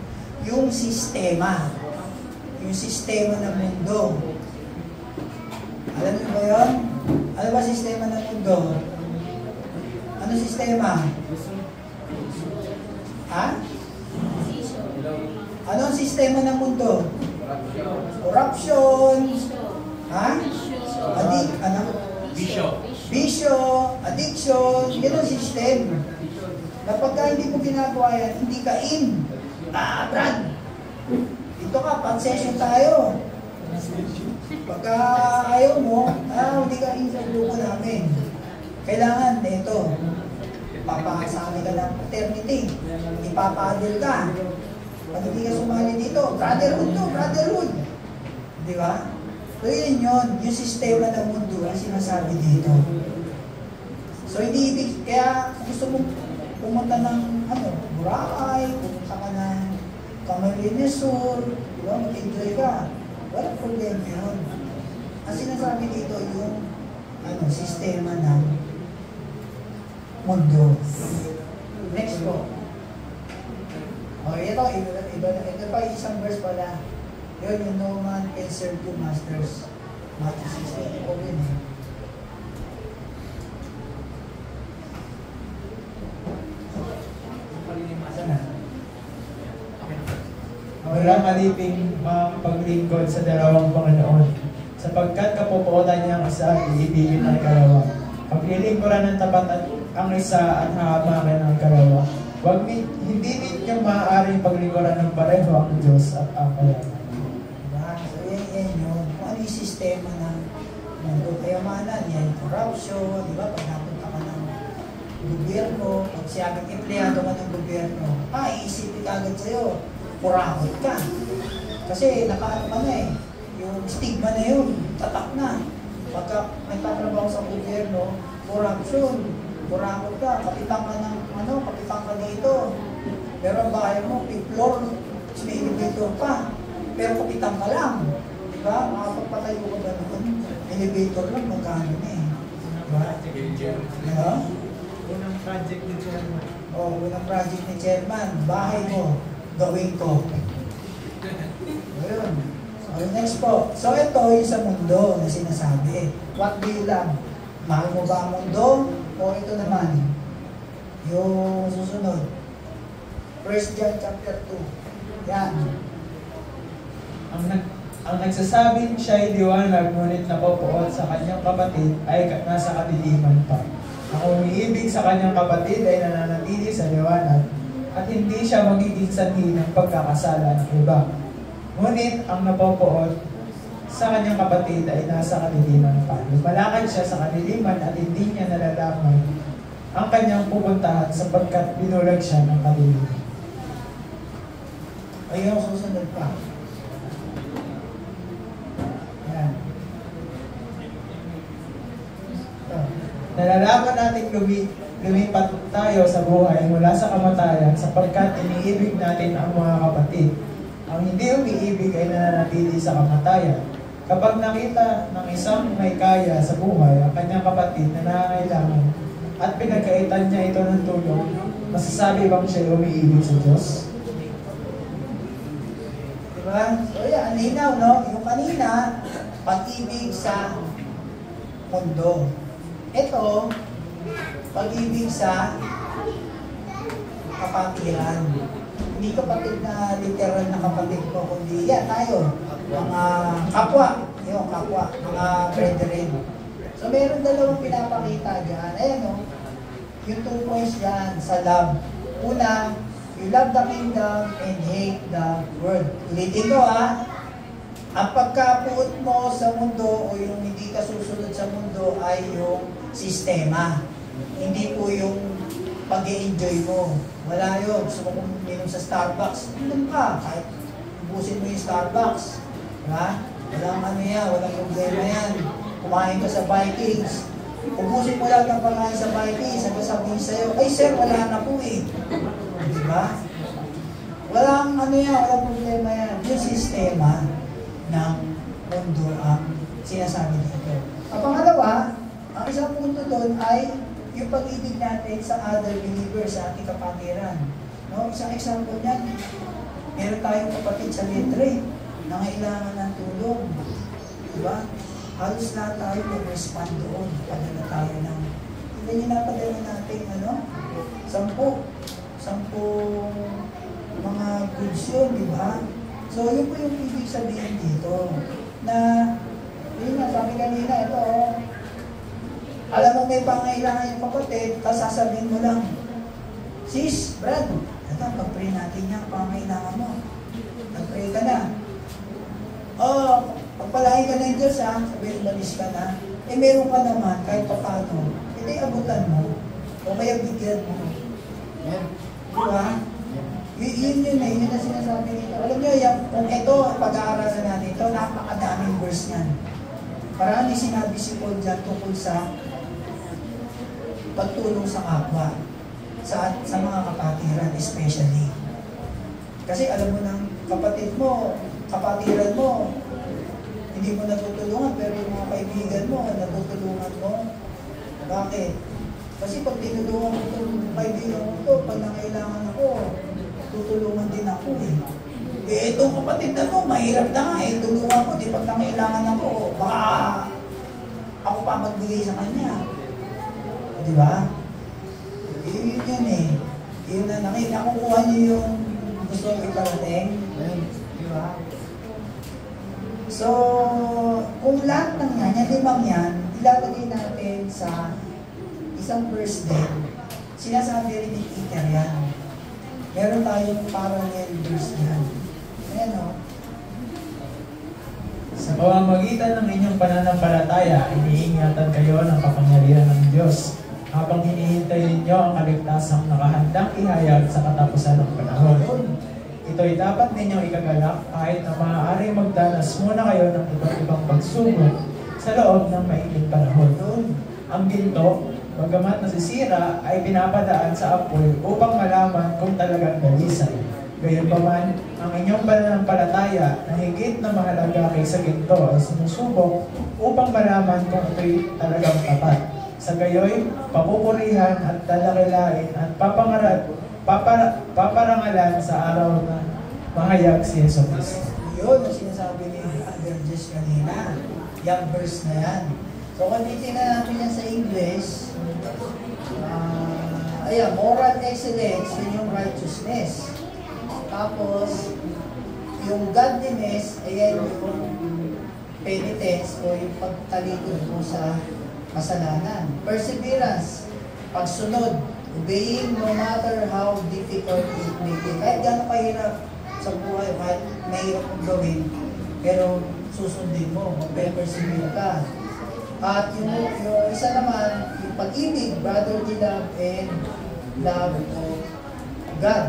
[SPEAKER 1] yung sistema. Yung sistema ng mundo. Alam niyo ba yun? Ano ba sistema ng mundo? Ano sistema? Ha? Ano ang sistema ng mundo? Corruption. Ha? Bisyo. Addiction. Yan ang system. Na pagka hindi mo ginagawa yan, hindi ka in. Brad. Dito ka, pang-session tayo. Pagka ayaw mo, hindi ka in sa grupo namin. Kailangan, ito, papakasali ka ng paternity. Ipapadil ka. Pag hindi ka sumali dito, brotherhood to, brotherhood. Di ba? So yun yun, yung sistema ng mundo ang sinasabi dito. So hindi ibig, kaya gusto mo pumunta ng Boracay, pumunta ka ng Camarines Sur, di ba, mag-enjoy ka. Walang problema yun. Ang sinasabi dito yung sistema ng mundo. Next po. Ito pa isang verse pala. Yun, yung no man can serve two masters. Matthew 6:24 yun eh.
[SPEAKER 2] Walang maliping paglingkod sa dalawang Panginoon, sapagkat kapupuotan niya ang isa, iibigin ang ikalawa. Paglilingkuran ng tapat ang isa at hahabakan ang ikalawa. Hindi ninyo maaaring paglingkuran ng pareho ang Diyos at ang kayaman.
[SPEAKER 1] Diba? So yan yun. Kung ano yung sistema ng mundo kayamanan, yan corruption, di ba? Pag napunta ka ng gobyerno, pag siyabing empleyado ka ng gobyerno, iisipin ka agad sa'yo, kurakot ka. Kasi nakaano ka na eh, yung stigma na yun, tatak na. Pagka nagtatrabaho sa gobyerno, corruption, kurakot ka, kapitan ka ng kapitan ka dito. Pero ang bahay mo, fifth floor, may elevator pa. Pero kapitan ka lang. Diba? Makapagpatayo ka ba naman? Elevator lang, magkano na eh. Diba? Diba?
[SPEAKER 2] Unang project ni Chairman.
[SPEAKER 1] Unang project ni Chairman, bahay mo, gawin ko. Ayun. So, next po. So, ito yung sa mundo na sinasabi. What do you love? Mahal mo ba ang mundo? O ito naman, yung susunod. 1 John chapter 2. Yan.
[SPEAKER 2] Ang nagsasabing siya ay liwanag, ngunit napopoon sa kanyang kapatid ay nasa kadiliman pa. Ang umiibig sa kanyang kapatid ay nananatili sa liwanag at hindi siya magiging sanhi ng pagkakasala ng iba. Ngunit ang napopoon sa kanyang kapatid ay nasa kadiliman pa. Lumalakad siya sa kadiliman at hindi niya nalalaman ang kanyang pupuntahan sapagkat binulag siya ng kadiliman.
[SPEAKER 1] Ayun, susunod pa. Yan. Ito.
[SPEAKER 2] Nalalaman natin lumipat tayo sa buhay mula sa kamatayan sapagkat iniibig natin ang mga kapatid. Ang hindi umiibig ay nananatili sa kamatayan. Kapag nakita ng isang may kaya sa buhay ang kanyang kapatid na nangangailangan at pinagkaitan niya ito ng tulong, masasabi bang siya umiibig sa Diyos?
[SPEAKER 1] Diba? So yan, ang linaw, no? Yung kanina, pag-ibig sa mundo. Ito, pag-ibig sa kapatiran. Hindi kapatid na literal na kapatid ko, kundi yan tayo, mga kapwa, yung kapwa, mga brethren. So meron dalawang pinapakita dyan. Ayan o, yung 2 points dyan sa love. Una, you love the kingdom and hate the world. Ulitin ko ha, ang pagkapuot mo sa mundo o yung hindi ka susunod sa mundo ay yung sistema. Hindi po yung pag-i-enjoy mo. Wala yun. Gusto mo kung minom sa Starbucks, minom ka. Kahit ubusin mo yung Starbucks. Diba? Walang ano yan, walang problema yan. Kumain ka sa Vikings. Ubusin mo lang ng pagkain sa Vikings. Sabihin sa'yo, ay sir, wala na po eh. Diba? Walang ano yan, walang problema yan. Yung sistema ng mundo ang sinasabi dito. Ang pangalawa, ang isang punto doon ay yung pag-ibig natin sa other believers, sa ating kapatiran. No? Isang example niyan, meron tayong kapatid sa litre na kailangan ng tulong. Diba? Halos lahat tayo mag-respond doon. Padala tayo ng, hindi nyo napadala natin, 10 mga goods yun, di ba? So, yun po yung ibig sabihin dito. Na, yun nga, sabi kanina, ito, alam mo may pangailangan yung kapatid, tapos sasabihin mo lang, sis, Brad, ito, pag-pray natin yan, pangailangan mo. Pag-pray ka na. Pagpalain ka ng Diyos, sabihin, balis ka na. Meron ka naman, kahit pa paano, hindi abutan mo, o kaya bigyan mo. Diba? Yun na sinasabi nito. Alam nyo, kung ito, pag-aaralan natin ito, napakadaming verse niyan. Parang sinabi si Paul dyan tungkol sa pagtulong sa kapwa, sa mga kapatiran especially. Kasi alam mo ng kapatid mo, kapatiran mo, hindi mo natutulungan, pero yung mga kaibigan mo, natutulungan mo. Bakit? Kasi pag tinulungan ko itong kaibigan ko ito, pag nangailangan ako, tutulungan din ako eh. Eh, itong kapatid na to, mahirap na nga eh. Tulungan ko, di pag nangailangan ako, baka ako pa magbigay sa kanya. Di ba? Yun yan eh. Yun na nakukuha niyo yung gusto mong iparating. Di ba? So, kung lahat ng yan, yung limang yan, ilalagay natin sa isang first day, sinasabi rin ni Peter yan. Meron tayong parallel verse yan. Ayan o.
[SPEAKER 2] Sa pamamagitan ng inyong pananampalataya, iniingatan kayo ng kapangyarihan ng Diyos habang hinihintay ninyo ang kaligtasang nakahandang ihayag sa katapusan ng panahon. Ito'y dapat ninyong ikagalak kahit na maaaring magdanas muna kayo ng iba't ibang pagsubok sa loob ng maikling panahon. Ang ginto, bagamat nasisira, ay pinapadaan sa apoy upang malaman kung talagang dalisay. Gayunpaman, ang inyong pananampalataya na higit na mahalaga kaysa ginto ay sinusubok upang malaman kung ito'y talagang tapat. Sa gayoy, papupurihan at dalakilain at paparangalan sa araw na mahayag si Yeso Cristo.
[SPEAKER 1] Yun ang sinasabi ni Brother Jess kanina. Yung verse na yan. So kung titignan natin yan sa English, ayan, moral excellence, yun yung righteousness. Tapos, yung godliness, ayan yung penitence o yung pagtalikod mo sa kasalanan. Perseverance, pagsunod, obeying no matter how difficult it may be. Kahit gano'ng kahirap sa buhay, kahit mahirap mong gawin, pero susundin mo, magpe-persevere ka. At yung isa naman, yung pag-ibig, brotherly love and love of God.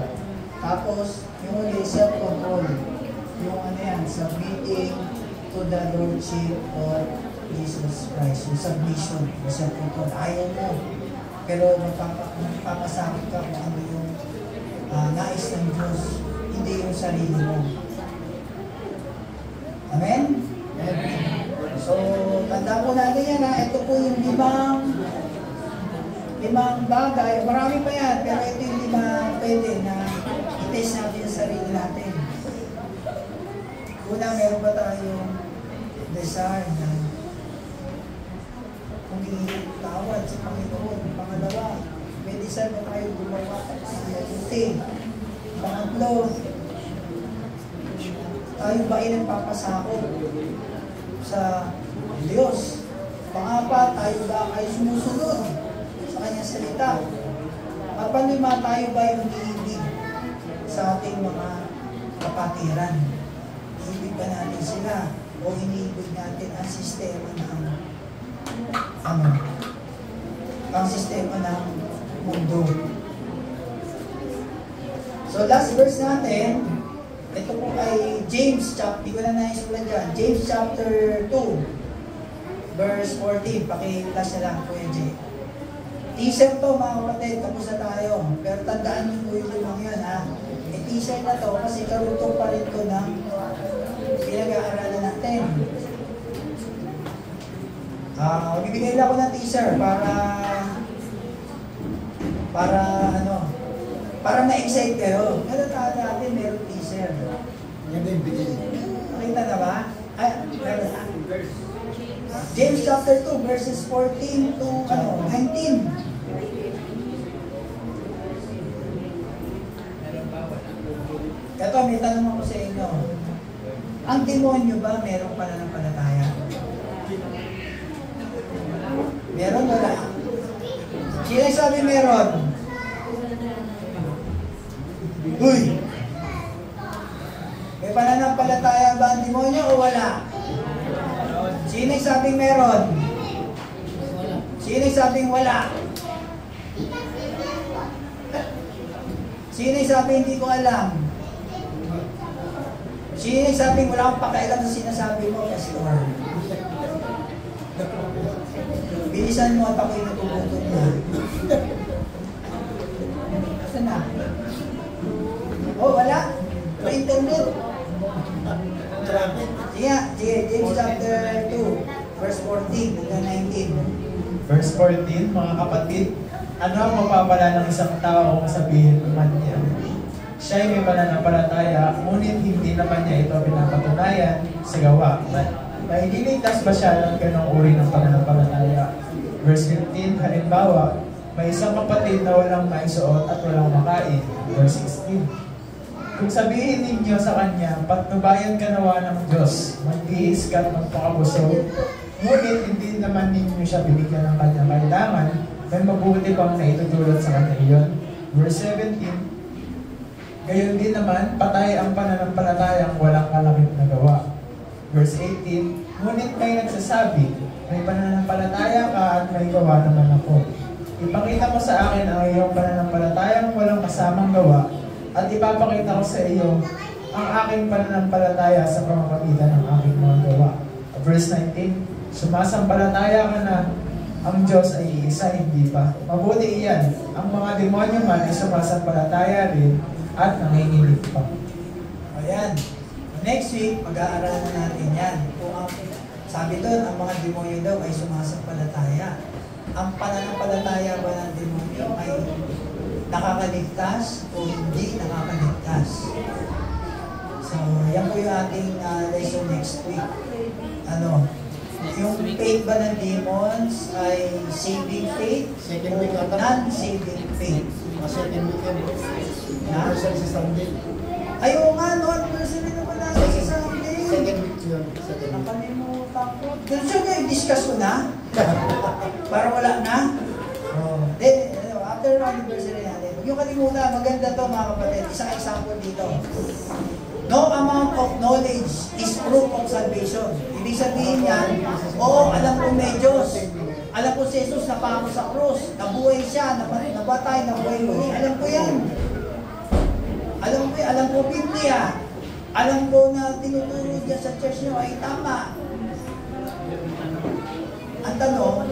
[SPEAKER 1] Tapos, yung huli, self-control. Yung ano yan, submitting to the Lordship of Jesus Christ. Yung submission, yung self-control. Ayaw mo. Pero magpapasakit ka kung ano yung nais ng Diyos. Hindi yung sarili mo. Amen? So, tanda po natin yan ha. Ito po yung limang bagay. Marami pa yan, pero ito yung limang pwede na i-test natin yung sarili natin. Una, meron ba tayong desire na humingi tawad sa Panginoon? Pangalawa, may desire ba tayo gumawa sa mabuti? Pangatlo, tayo ba ay nagpapasakot sa Diyos? Pangapat, tayo ba ay sumusunod sa Kanyang salita? At panlima, tayo ba ay umiibig sa ating mga kapatiran? Iibig ba natin sila? O iniibig natin ang sistema ng ang sistema ng mundo? So last verse natin, ito po ay James chapter, di ko na naisulat dyan, James chapter 2, verse 14, paki-flash na lang Kuya Jay. Teaser to mga kapatid, tapos na tayo. Pero tandaan niyo po yung limang yun ha. Teaser na to kasi karutong pa rin to ng pinag-aaralan natin. Bibigay lang ako ng teaser para ma-excite kayo. Natatawag natin meron teaser. Nakita na ba? Meron na. James chapter 2 verses 14 to 19. Ito, may tanong ako sa inyo. Ang demonyo ba merong pananampalataya? Meron wala? Sino sabi meron? Uy! May pananampalataya ba ang demonyo o wala? Sino sabing meron? Sino sabing wala? Sino sabing hindi ko alam? Sino sabing wala akong pakialam sa sinasabi mo, Pastor? Bilisan mo at ako'y natututot na. Saan na? Oh, wala? Sa internet? Sige, James chapter 2, verse 14 hanggang 19.
[SPEAKER 2] Verse 14, mga kapatid, ano ang mapapala ng isang tao kung sabihin man niya? siya ay may pananampalataya, ngunit hindi naman niya ito pinapatunayan sa gawa. Maililigtas ba siya ng ganong uri ng pananampalataya? Verse 15, halimbawa, may isang kapatid na walang maisuot at walang makain. Verse 16, kung sabihin ninyo sa kanya, patnubayan ka nawa ng Diyos, magtihis ka at magpakabusog, ngunit hindi naman ninyo siya binigyan ng kanyang kailangan, may mabuti pang naitutulot sa kanya iyon. Verse 17, gayon din naman, patay ang pananampalatayang walang kalakip na gawa. Verse 18, ngunit may nagsasabi, may pananampalataya ka at may gawa naman ako. Ipakita mo sa akin ang iyong pananampalatayang walang kasamang gawa, at ipapakita ko sa iyo ang aking pananampalataya sa pamamagitan ng aking mga gawa. Verse 19, sumasampalataya ka na ang Diyos ay iisa, hindi pa. Mabuti iyan, ang mga demonyo man ay sumasampalataya rin at nanginginig pa.
[SPEAKER 1] Ayan. Next week, pag-aaralan natin yan. Kung sabi doon, ang mga demonyo daw ay sumasampalataya. Ang pananampalataya ba ng demonyo ay nakakaligtas o hindi nakakaligtas? So, yan po yung ating lesson next week. Yung faith ba ng demons ay saving faith o non-saving faith?
[SPEAKER 4] Second weekend.
[SPEAKER 1] Na?
[SPEAKER 4] Sa Sunday.
[SPEAKER 1] Ayaw nga, no? Anniversary naman natin sa Sunday.
[SPEAKER 4] Second week yun. Second week.
[SPEAKER 1] Nakalimutan ko. Gusto nyo i-discuss ko na? Para wala na? Then, after anniversary natin, huwag yung kalimutan, maganda to mga kapatid. Isang example dito. No amount of knowledge is proof of salvation. Ibig sabihin yan, oo, alam ko may Diyos. Alam ko si Jesus napako sa krus. Nabuhay siya, nabatay, nabuhay muli. Alam ko yan. Alam ko Biblia. Alam ko na tinuturo niya sa church niyo ay tama. Ang tanong,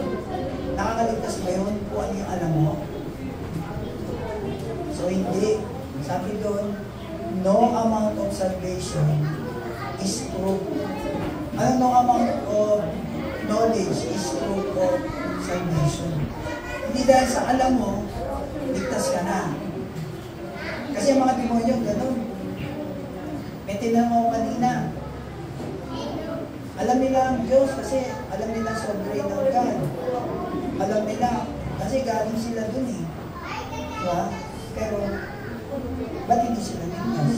[SPEAKER 1] nakakaligtas ba yun kung ano yung alam mo? So hindi. Sabi doon, no amount of salvation is proof. No amount of knowledge is proof of salvation. Hindi dahil sa alam mo, ligtas ka na. Kasi ang mga demonyo, gano'n. May tinanong ako kanina. Alam nila ang Diyos kasi alam nila sovereign ng God. Alam nila kasi galing sila dun eh. Diba? Pero, ba't hindi sila ligtas?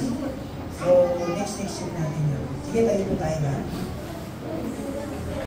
[SPEAKER 1] So, next week natin yun. Sige, tayo po tayo na.